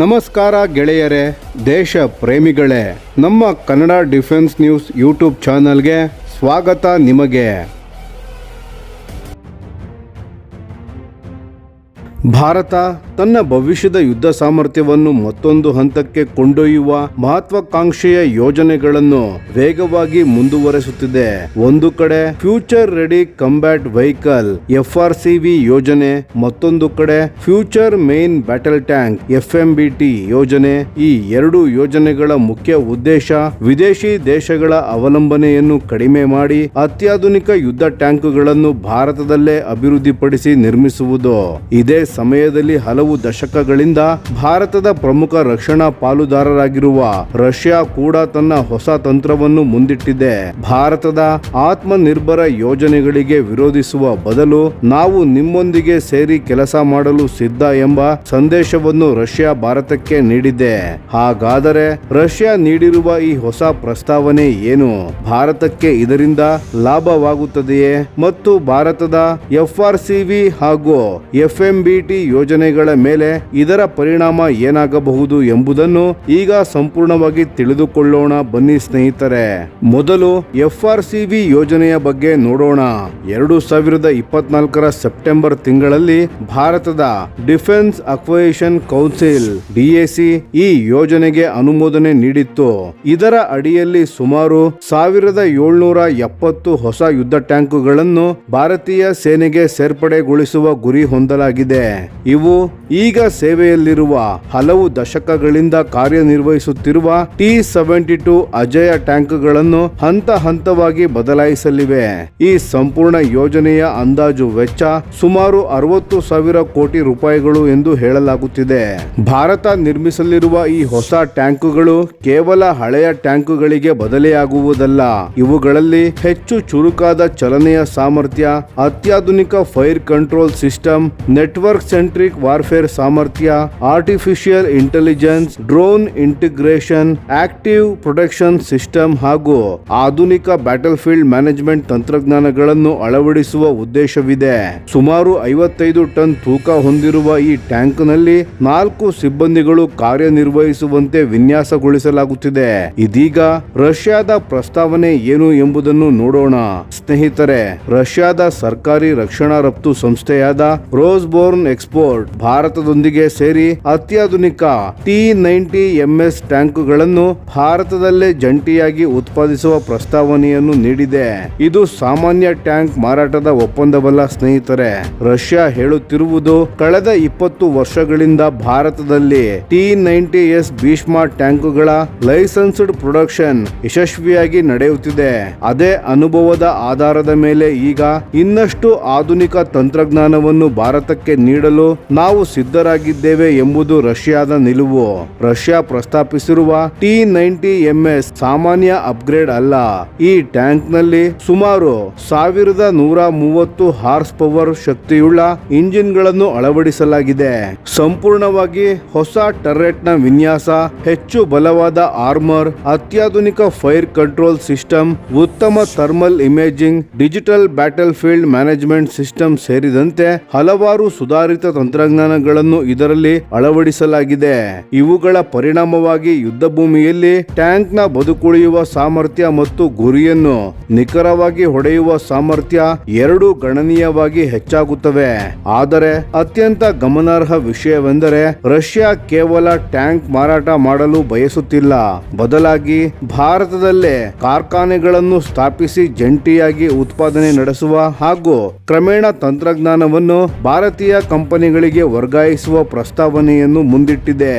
ನಮಸ್ಕಾರ ಗೆಳೆಯರೇ, ದೇಶ ಪ್ರೇಮಿಗಳೇ, ನಮ್ಮ ಕನ್ನಡ ಡಿಫೆನ್ಸ್ ನ್ಯೂಸ್ ಯೂಟ್ಯೂಬ್ ಚಾನಲ್ಗೆ ಸ್ವಾಗತ ನಿಮಗೆ. ಭಾರತ ತನ್ನ ಭವಿಷ್ಯದ ಯುದ್ಧ ಸಾಮರ್ಥ್ಯವನ್ನು ಮತ್ತೊಂದು ಹಂತಕ್ಕೆ ಕೊಂಡೊಯ್ಯುವ ಮಹತ್ವಾಕಾಂಕ್ಷೆಯ ಯೋಜನೆಗಳನ್ನು ವೇಗವಾಗಿ ಮುಂದುವರೆಸುತ್ತಿದೆ. ಒಂದು ಕಡೆ future ready combat vehicle FRCV ಯೋಜನೆ, ಮತ್ತೊಂದು ಕಡೆ future main battle tank FMBT ಯೋಜನೆ. ಈ ಎರಡು ಯೋಜನೆಗಳ ಮುಖ್ಯ ಉದ್ದೇಶ ವಿದೇಶಿ ದೇಶಗಳ ಅವಲಂಬನೆಯನ್ನು ಕಡಿಮೆ ಮಾಡಿ ಅತ್ಯಾಧುನಿಕ ಯುದ್ಧ ಟ್ಯಾಂಕ್ಗಳನ್ನು ಭಾರತದಲ್ಲೇ ಅಭಿವೃದ್ಧಿಪಡಿಸಿ ನಿರ್ಮಿಸುವುದು. ಇದೇ ಸಮಯದಲ್ಲಿ ಹಲವು ದಶಕಗಳಿಂದ ಭಾರತದ ಪ್ರಮುಖ ರಕ್ಷಣಾ ಪಾಲುದಾರರಾಗಿರುವ ರಷ್ಯಾ ಕೂಡ ತನ್ನ ಹೊಸ ತಂತ್ರವನ್ನು ಮುಂದಿಟ್ಟಿದೆ. ಭಾರತದ ಆತ್ಮನಿರ್ಭರ ಯೋಜನೆಗಳಿಗೆ ವಿರೋಧಿಸುವ ಬದಲು ನಾವು ನಿಮ್ಮೊಂದಿಗೆ ಸೇರಿ ಕೆಲಸ ಮಾಡಲು ಸಿದ್ಧ ಎಂಬ ಸಂದೇಶವನ್ನು ರಷ್ಯಾ ಭಾರತಕ್ಕೆ ನೀಡಿದೆ. ಹಾಗಾದರೆ ರಷ್ಯಾ ನೀಡಿರುವ ಈ ಹೊಸ ಪ್ರಸ್ತಾವನೆ ಏನು? ಭಾರತಕ್ಕೆ ಇದರಿಂದ ಲಾಭವಾಗುತ್ತದೆಯೇ? ಮತ್ತು ಭಾರತದ FRCV ಹಾಗೂ FMBT ಯೋಜನೆಗಳ ಮೇಲೆ ಇದರ ಪರಿಣಾಮ ಏನಾಗಬಹುದು ಎಂಬುದನ್ನು ಈಗ ಸಂಪೂರ್ಣವಾಗಿ ತಿಳಿದುಕೊಳ್ಳೋಣ ಬನ್ನಿ ಸ್ನೇಹಿತರೆ. ಮೊದಲು FRCV ಯೋಜನೆಯ ಬಗ್ಗೆ ನೋಡೋಣ. 2024 ಸೆಪ್ಟೆಂಬರ್ ತಿಂಗಳಲ್ಲಿ ಭಾರತದ ಡಿಫೆನ್ಸ್ ಅಕ್ವೈಷನ್ ಕೌನ್ಸಿಲ್ DAC ಈ ಯೋಜನೆಗೆ ಅನುಮೋದನೆ ನೀಡಿತ್ತು. ಇದರ ಅಡಿಯಲ್ಲಿ ಸುಮಾರು 1770 ಹೊಸ ಯುದ್ಧ ಟ್ಯಾಂಕುಗಳನ್ನು ಭಾರತೀಯ ಸೇನೆಗೆ ಸೇರ್ಪಡೆಗೊಳಿಸುವ ಗುರಿ ಹೊಂದಲಾಗಿದೆ. ಇವು ಈಗ ಸೇವೆಯಲ್ಲಿರುವ ಹಲವು ದಶಕಗಳಿಂದ ಕಾರ್ಯನಿರ್ವಹಿಸುತ್ತಿರುವ T-72 ಅಜಯ ಟ್ಯಾಂಕ್ಗಳನ್ನು ಹಂತ ಹಂತವಾಗಿ ಬದಲಾಯಿಸಲಿವೆ. ಈ ಸಂಪೂರ್ಣ ಯೋಜನೆಯ ಅಂದಾಜು ವೆಚ್ಚ ಸುಮಾರು 60,000 ಕೋಟಿ ರೂಪಾಯಿಗಳು ಎಂದು ಹೇಳಲಾಗುತ್ತಿದೆ. ಭಾರತ ನಿರ್ಮಿಸಲಿರುವ ಈ ಹೊಸ ಟ್ಯಾಂಕುಗಳು ಕೇವಲ ಹಳೆಯ ಟ್ಯಾಂಕುಗಳಿಗೆ ಬದಲಿಯಾಗುವುದಲ್ಲ. ಇವುಗಳಲ್ಲಿ ಹೆಚ್ಚು ಚುರುಕಾದ ಚಲನೆಯ ಸಾಮರ್ಥ್ಯ, ಅತ್ಯಾಧುನಿಕ fire control system, network centric warfare ಸಾಮರ್ಥ್ಯ, artificial intelligence, drone integration, active protection system ಹಾಗೂ ಆಧುನಿಕ ಬ್ಯಾಟಲ್ ಫೀಲ್ಡ್ ಮ್ಯಾನೇಜ್ಮೆಂಟ್ ತಂತ್ರಜ್ಞಾನಗಳನ್ನು ಅಳವಡಿಸುವ ಉದ್ದೇಶವಿದೆ. ಸುಮಾರು 55 ಟನ್ ತೂಕ ಹೊಂದಿರುವ ಈ ಟ್ಯಾಂಕ್ನಲ್ಲಿ 4 ಸಿಬ್ಬಂದಿಗಳು ಕಾರ್ಯನಿರ್ವಹಿಸುವಂತೆ ವಿನ್ಯಾಸಗೊಳಿಸಲಾಗುತ್ತಿದೆ. ಇದೀಗ ರಷ್ಯಾದ ಪ್ರಸ್ತಾವನೆ ಏನು ಎಂಬುದನ್ನು ನೋಡೋಣ ಸ್ನೇಹಿತರೆ. ರಷ್ಯಾದ ಸರ್ಕಾರಿ ರಕ್ಷಣಾ ರಫ್ತು ಸಂಸ್ಥೆಯಾದ ರೋಸ್ಬೋರ್ನ್ ಎಕ್ಸ್ಪೋರ್ಟ್ ಭಾರತದೊಂದಿಗೆ ಸೇರಿ ಅತ್ಯಾಧುನಿಕ T-90 MS ಟ್ಯಾಂಕುಗಳನ್ನು ಭಾರತದಲ್ಲೇ ಜಂಟಿಯಾಗಿ ಉತ್ಪಾದಿಸುವ ಪ್ರಸ್ತಾವನೆಯನ್ನು ನೀಡಿದೆ. ಇದು ಸಾಮಾನ್ಯ ಟ್ಯಾಂಕ್ ಮಾರಾಟದ ಒಪ್ಪಂದವಲ್ಲ ಸ್ನೇಹಿತರೆ. ರಷ್ಯಾ ಹೇಳುತ್ತಿರುವುದು ಕಳೆದ 20 ವರ್ಷಗಳಿಂದ ಭಾರತದಲ್ಲಿ T-90S ಭೀಷ್ಮ ಟ್ಯಾಂಕುಗಳ ಲೈಸೆನ್ಸ್ಡ್ ಪ್ರೊಡಕ್ಷನ್ ಯಶಸ್ವಿಯಾಗಿ ನಡೆಯುತ್ತಿದೆ. ಅದೇ ಅನುಭವದ ಆಧಾರದ ಮೇಲೆ ಈಗ ಇನ್ನಷ್ಟು ಆಧುನಿಕ ತಂತ್ರಜ್ಞಾನವನ್ನು ಭಾರತಕ್ಕೆ ನೀಡಲು ನಾವು ಸಿದ್ಧರಾಗಿದ್ದೇವೆ ಎಂಬುದು ರಷ್ಯಾದ ನಿಲುವು. ರಷ್ಯಾ ಪ್ರಸ್ತಾಪಿಸಿರುವ T-90 MS ಸಾಮಾನ್ಯ ಅಪ್ಗ್ರೇಡ್ ಅಲ್ಲ. ಈ ಟ್ಯಾಂಕ್ ನಲ್ಲಿ ಸುಮಾರು 1130 ಹಾರ್ಸ್ ಪವರ್ ಶಕ್ತಿಯುಳ್ಳ ಇಂಜಿನ್ ಗಳನ್ನು ಅಳವಡಿಸಲಾಗಿದೆ. ಸಂಪೂರ್ಣವಾಗಿ ಹೊಸ ಟರ್ರೆಟ್ ನ ವಿನ್ಯಾಸ, ಹೆಚ್ಚು ಬಲವಾದ ಆರ್ಮರ್, ಅತ್ಯಾಧುನಿಕ ಫೈರ್ ಕಂಟ್ರೋಲ್ ಸಿಸ್ಟಮ್, ಉತ್ತಮ thermal imaging, digital battle field management system ಸೇರಿದಂತೆ ಹಲವಾರು ಸುಧಾರಿತ ತಂತ್ರಜ್ಞಾನಗಳನ್ನು ಇದರಲ್ಲಿ ಅಳವಡಿಸಲಾಗಿದೆ. ಇವುಗಳ ಪರಿಣಾಮವಾಗಿ ಯುದ್ಧ ಭೂಮಿಯಲ್ಲಿ ಟ್ಯಾಂಕ್ ನ ಬದುಕುಳಿಯುವ ಸಾಮರ್ಥ್ಯ ಮತ್ತು ಗುರಿಯನ್ನು ನಿಖರವಾಗಿ ಹೊಡೆಯುವ ಸಾಮರ್ಥ್ಯ ಎರಡೂ ಗಣನೀಯವಾಗಿ ಹೆಚ್ಚಾಗುತ್ತವೆ. ಆದರೆ ಅತ್ಯಂತ ಗಮನಾರ್ಹ ವಿಷಯವೆಂದರೆ ರಷ್ಯಾ ಕೇವಲ ಟ್ಯಾಂಕ್ ಮಾರಾಟ ಮಾಡಲು ಬಯಸುತ್ತಿಲ್ಲ. ಬದಲಾಗಿ ಭಾರತದಲ್ಲೇ ಕಾರ್ಖಾನೆಗಳನ್ನು ಸ್ಥಾಪಿಸಿ ಜಂಟಿಯಾಗಿ ಉತ್ಪಾದನೆ ನಡೆಸುವ ಹಾಗೂ ಕ್ರಮೇಣ ತಂತ್ರಜ್ಞಾನವನ್ನು ಭಾರತೀಯ ಕಂಪನಿಗಳಿಗೆ ವರ್ಗಾಯಿಸುವ ಪ್ರಸ್ತಾವನೆಯನ್ನು ಮುಂದಿಟ್ಟಿದೆ.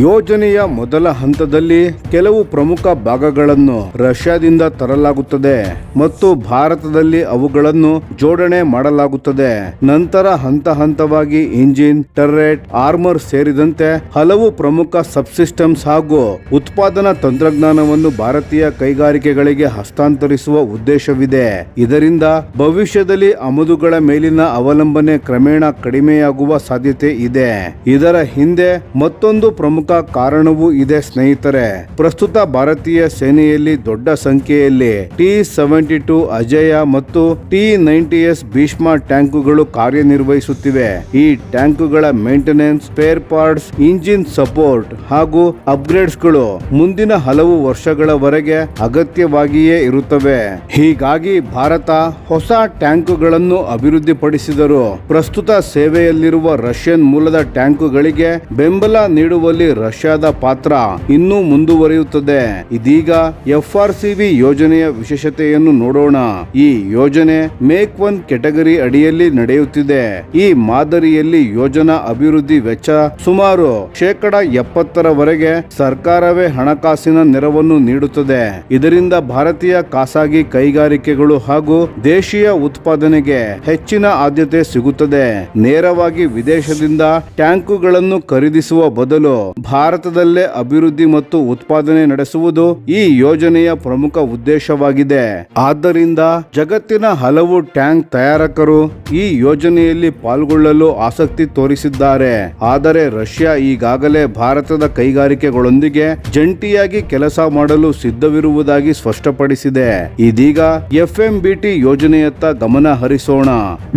ಯೋಜನೆಯ ಮೊದಲ ಹಂತದಲ್ಲಿ ಕೆಲವು ಪ್ರಮುಖ ಭಾಗಗಳನ್ನು ರಷ್ಯಾದಿಂದ ತರಲಾಗುತ್ತದೆ ಮತ್ತು ಭಾರತದಲ್ಲಿ ಅವುಗಳನ್ನು ಜೋಡಣೆ ಮಾಡಲಾಗುತ್ತದೆ. ನಂತರ ಹಂತ ಹಂತವಾಗಿ ಇಂಜಿನ್, ಟರ್ರೆಟ್, ಆರ್ಮರ್ ಸೇರಿದಂತೆ ಹಲವು ಪ್ರಮುಖ ಸಬ್ಸಿಸ್ಟಮ್ಸ್ ಹಾಗೂ ಉತ್ಪಾದನಾ ತಂತ್ರಜ್ಞಾನವನ್ನು ಭಾರತೀಯ ಕೈಗಾರಿಕೆಗಳಿಗೆ ಹಸ್ತಾಂತರಿಸುವ ಉದ್ದೇಶವಿದೆ. ಇದರಿಂದ ಭವಿಷ್ಯದಲ್ಲಿ ಆಮದುಗಳ ಮೇಲಿನ ಅವಲಂಬನೆ ಕ್ರಮೇಣ ಕಡಿಮೆಯಾಗುವ ಸಾಧ್ಯತೆ ಇದೆ. ಇದರ ಹಿಂದೆ ಮತ್ತೊಂದು ಪ್ರಮುಖ ಪ್ರಮುಖ ಕಾರಣವೂ ಇದೆ ಸ್ನೇಹಿತರೆ. ಪ್ರಸ್ತುತ ಭಾರತೀಯ ಸೇನೆಯಲ್ಲಿ ದೊಡ್ಡ ಸಂಖ್ಯೆಯಲ್ಲಿ T-72 ಅಜಯ ಮತ್ತು T-90S ಭೀಷ್ಮ ಟ್ಯಾಂಕುಗಳು ಕಾರ್ಯನಿರ್ವಹಿಸುತ್ತಿವೆ. ಈ ಟ್ಯಾಂಕುಗಳ maintenance, spare parts, engine support ಹಾಗೂ ಅಪ್ಗ್ರೇಡ್ಸ್ಗಳು ಮುಂದಿನ ಹಲವು ವರ್ಷಗಳವರೆಗೆ ಅಗತ್ಯವಾಗಿಯೇ ಇರುತ್ತವೆ. ಹೀಗಾಗಿ ಭಾರತ ಹೊಸ ಟ್ಯಾಂಕುಗಳನ್ನು ಅಭಿವೃದ್ಧಿಪಡಿಸಿದರು. ಪ್ರಸ್ತುತ ಸೇವೆಯಲ್ಲಿರುವ ರಷ್ಯನ್ ಮೂಲದ ಟ್ಯಾಂಕುಗಳಿಗೆ ಬೆಂಬಲ ನೀಡುವಲ್ಲಿ ರಷ್ಯಾದ ಪಾತ್ರ ಇನ್ನೂ ಮುಂದುವರಿಯುತ್ತದೆ. ಇದೀಗ FRCV ಯೋಜನೆಯ ವಿಶೇಷತೆಯನ್ನು ನೋಡೋಣ. ಈ ಯೋಜನೆ ಮೇಕ್ ಒನ್ ಕೆಟಗರಿ ಅಡಿಯಲ್ಲಿ ನಡೆಯುತ್ತಿದೆ. ಈ ಮಾದರಿಯಲ್ಲಿ ಯೋಜನಾ ಅಭಿವೃದ್ಧಿ ವೆಚ್ಚ ಸುಮಾರು 70% ಸರ್ಕಾರವೇ ಹಣಕಾಸಿನ ನೆರವನ್ನು ನೀಡುತ್ತದೆ. ಇದರಿಂದ ಭಾರತೀಯ ಖಾಸಗಿ ಕೈಗಾರಿಕೆಗಳು ಹಾಗೂ ದೇಶೀಯ ಉತ್ಪಾದನೆಗೆ ಹೆಚ್ಚಿನ ಆದ್ಯತೆ ಸಿಗುತ್ತದೆ. ನೇರವಾಗಿ ವಿದೇಶದಿಂದ ಟ್ಯಾಂಕುಗಳನ್ನು ಖರೀದಿಸುವ ಬದಲು ಭಾರತದಲ್ಲೇ ಅಭಿವೃದ್ಧಿ ಮತ್ತು ಉತ್ಪಾದನೆ ನಡೆಸುವುದು ಈ ಯೋಜನೆಯ ಪ್ರಮುಖ ಉದ್ದೇಶವಾಗಿದೆ. ಆದ್ದರಿಂದ ಜಗತ್ತಿನ ಹಲವು ಟ್ಯಾಂಕ್ ತಯಾರಕರು ಈ ಯೋಜನೆಯಲ್ಲಿ ಪಾಲ್ಗೊಳ್ಳಲು ಆಸಕ್ತಿ ತೋರಿಸಿದ್ದಾರೆ. ಆದರೆ ರಷ್ಯಾ ಈಗಾಗಲೇ ಭಾರತದ ಕೈಗಾರಿಕೆಗಳೊಂದಿಗೆ ಜಂಟಿಯಾಗಿ ಕೆಲಸ ಮಾಡಲು ಸಿದ್ಧವಿರುವುದಾಗಿ ಸ್ಪಷ್ಟಪಡಿಸಿದೆ. ಇದೀಗ FMBT ಯೋಜನೆಯತ್ತ ಗಮನ ಹರಿಸೋಣ.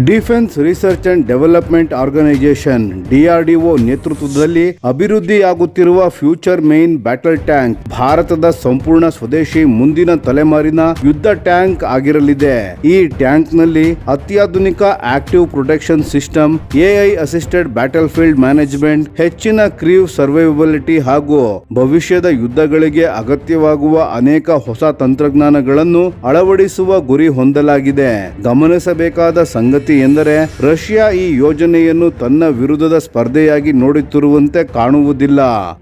Defence research and development organisation DRDO ನೇತೃತ್ವದಲ್ಲಿ ಅಭಿವೃದ್ಧಿಯಾಗುತ್ತಿರುವ ಫ್ಯೂಚರ್ ಮೇನ್ ಬ್ಯಾಟಲ್ ಟ್ಯಾಂಕ್ ಭಾರತದ ಸಂಪೂರ್ಣ ಸ್ವದೇಶಿ ಮುಂದಿನ ತಲೆಮಾರಿನ ಯುದ್ಧ ಟ್ಯಾಂಕ್ ಆಗಿರಲಿದೆ. ಈ ಟ್ಯಾಂಕ್ ನಲ್ಲಿ ಅತ್ಯಾಧುನಿಕ active protection system, AI assisted battle field management, ಹೆಚ್ಚಿನ ಕ್ರೀವ್ ಸರ್ವೈವಬಿಲಿಟಿ ಹಾಗೂ ಭವಿಷ್ಯದ ಯುದ್ಧಗಳಿಗೆ ಅಗತ್ಯವಾಗುವ ಅನೇಕ ಹೊಸ ತಂತ್ರಜ್ಞಾನಗಳನ್ನು ಅಳವಡಿಸುವ ಗುರಿ ಹೊಂದಲಾಗಿದೆ. ಗಮನಿಸಬೇಕಾದ ಸಂಗತಿ ಎಂದರೆ ರಷ್ಯಾ ಈ ಯೋಜನೆಯನ್ನು ತನ್ನ ವಿರುದ್ಧದ ಸ್ಪರ್ಧೆಯಾಗಿ ನೋಡುತ್ತಿರುವಂತೆ ಕಾಣುವುದಿಲ್ಲ.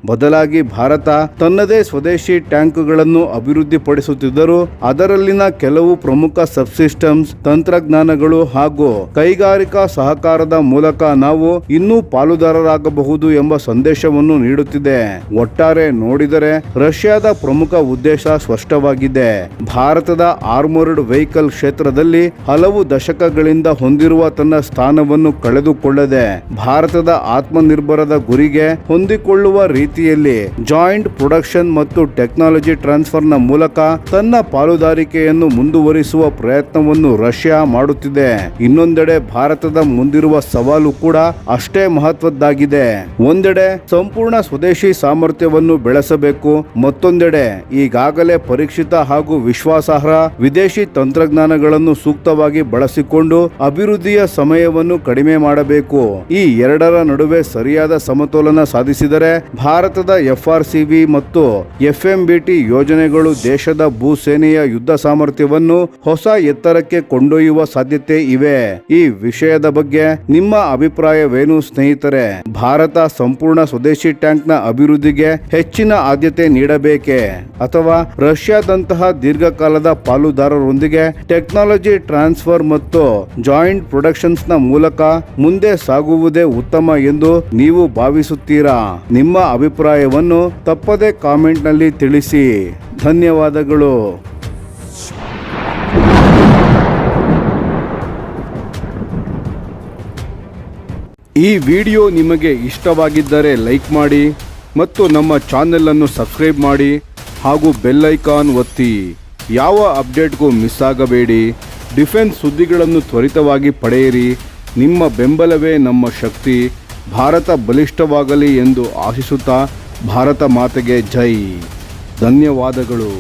ಬದಲಾಗಿ ಭಾರತ ತನ್ನದೇ ಸ್ವದೇಶಿ ಟ್ಯಾಂಕ್ಗಳನ್ನು ಅಭಿವೃದ್ಧಿಪಡಿಸುತ್ತಿದ್ದರೂ ಅದರಲ್ಲಿನ ಕೆಲವು ಪ್ರಮುಖ ಸಬ್ಸಿಸ್ಟಮ್ಸ್, ತಂತ್ರಜ್ಞಾನಗಳು ಹಾಗೂ ಕೈಗಾರಿಕಾ ಸಹಕಾರದ ಮೂಲಕ ನಾವು ಇನ್ನೂ ಪಾಲುದಾರರಾಗಬಹುದು ಎಂಬ ಸಂದೇಶವನ್ನು ನೀಡುತ್ತಿದೆ. ಒಟ್ಟಾರೆ ನೋಡಿದರೆ ರಷ್ಯಾದ ಪ್ರಮುಖ ಉದ್ದೇಶ ಸ್ಪಷ್ಟವಾಗಿದೆ. ಭಾರತದ ಆರ್ಮೋರ್ಡ್ ವೆಹಿಕಲ್ ಕ್ಷೇತ್ರದಲ್ಲಿ ಹಲವು ದಶಕಗಳಿಂದ ಹೊಂದಿರುವ ತನ್ನ ಸ್ಥಾನವನ್ನು ಕಳೆದುಕೊಳ್ಳದೆ ಭಾರತದ ಆತ್ಮನಿರ್ಭರದ ಗುರಿಗೆ ಹೊಂದಿಕೊಳ್ಳುವ ರೀತಿಯಲ್ಲಿ ಜಾಯಿಂಟ್ ಪ್ರೊಡಕ್ಷನ್ ಮತ್ತು ಟೆಕ್ನಾಲಜಿ ಟ್ರಾನ್ಸ್ಫರ್ ನ ಮೂಲಕ ತನ್ನ ಪಾಲುದಾರಿಕೆಯನ್ನು ಮುಂದುವರಿಸುವ ಪ್ರಯತ್ನವನ್ನು ರಷ್ಯಾ ಮಾಡುತ್ತಿದೆ. ಇನ್ನೊಂದೆಡೆ ಭಾರತದ ಮುಂದಿರುವ ಸವಾಲು ಕೂಡ ಅಷ್ಟೇ ಮಹತ್ವದ್ದಾಗಿದೆ. ಒಂದೆಡೆ ಸಂಪೂರ್ಣ ಸ್ವದೇಶಿ ಸಾಮರ್ಥ್ಯವನ್ನು ಬೆಳೆಸಬೇಕು, ಮತ್ತೊಂದೆಡೆ ಈಗಾಗಲೇ ಪರೀಕ್ಷಿತ ಹಾಗೂ ವಿಶ್ವಾಸಾರ್ಹ ವಿದೇಶಿ ತಂತ್ರಜ್ಞಾನಗಳನ್ನು ಸೂಕ್ತವಾಗಿ ಬಳಸಿಕೊಂಡು ಅಭಿವೃದ್ಧಿಯ ಸಮಯವನ್ನು ಕಡಿಮೆ ಮಾಡಬೇಕು. ಈ ಎರಡರ ನಡುವೆ ಸರಿಯಾದ ಸಮತೋಲನ ಸಾಧಿಸಿದರೆ ಭಾರತದ FRCV ಮತ್ತು FMBT ಯೋಜನೆಗಳು ದೇಶದ ಭೂಸೇನೆಯ ಯುದ್ಧ ಸಾಮರ್ಥ್ಯವನ್ನು ಹೊಸ ಎತ್ತರಕ್ಕೆ ಕೊಂಡೊಯ್ಯುವ ಸಾಧ್ಯತೆ ಇವೆ. ಈ ವಿಷಯದ ಬಗ್ಗೆ ನಿಮ್ಮ ಅಭಿಪ್ರಾಯವೇನು ಸ್ನೇಹಿತರೆ? ಭಾರತ ಸಂಪೂರ್ಣ ಸ್ವದೇಶಿ ಟ್ಯಾಂಕ್ ನ ಅಭಿವೃದ್ಧಿಗೆ ಹೆಚ್ಚಿನ ಆದ್ಯತೆ ನೀಡಬೇಕೆ ಅಥವಾ ರಷ್ಯಾದಂತಹ ದೀರ್ಘಕಾಲದ ಪಾಲುದಾರರೊಂದಿಗೆ ಟೆಕ್ನಾಲಜಿ ಟ್ರಾನ್ಸ್ಫರ್ ಮತ್ತು ಜಾಯಿಂಟ್ ಪ್ರೊಡಕ್ಷನ್ಸ್ ನ ಮೂಲಕ ಮುಂದೆ ಸಾಗುವುದೇ ಉತ್ತಮ ಎಂದು ನೀವು ಭಾವಿಸುತ್ತೀರಾ? ನಿಮ್ಮ ಅಭಿಪ್ರಾಯವನ್ನು ತಪ್ಪದೆ ಕಾಮೆಂಟ್ ನಲ್ಲಿ ತಿಳಿಸಿ. ಧನ್ಯವಾದಗಳು. ಈ ವಿಡಿಯೋ ನಿಮಗೆ ಇಷ್ಟವಾಗಿದ್ದರೆ ಲೈಕ್ ಮಾಡಿ ಮತ್ತು ನಮ್ಮ ಚಾನೆಲ್ ಅನ್ನು ಸಬ್ಸ್ಕ್ರೈಬ್ ಮಾಡಿ ಹಾಗೂ ಬೆಲ್ ಐಕಾನ್ ಒತ್ತಿ. ಯಾವ ಅಪ್ಡೇಟ್ಗೂ ಮಿಸ್ ಆಗಬೇಡಿ. ಡಿಫೆನ್ಸ್ ಸುದ್ದಿಗಳನ್ನು ತ್ವರಿತವಾಗಿ ಪಡೆಯಿರಿ. ನಿಮ್ಮ ಬೆಂಬಲವೇ ನಮ್ಮ ಶಕ್ತಿ. ಭಾರತ ಬಲಿಷ್ಠವಾಗಲಿ ಎಂದು ಆಶಿಸುತ್ತಾ ಭಾರತ ಮಾತೆಗೆ ಜೈ. ಧನ್ಯವಾದಗಳು.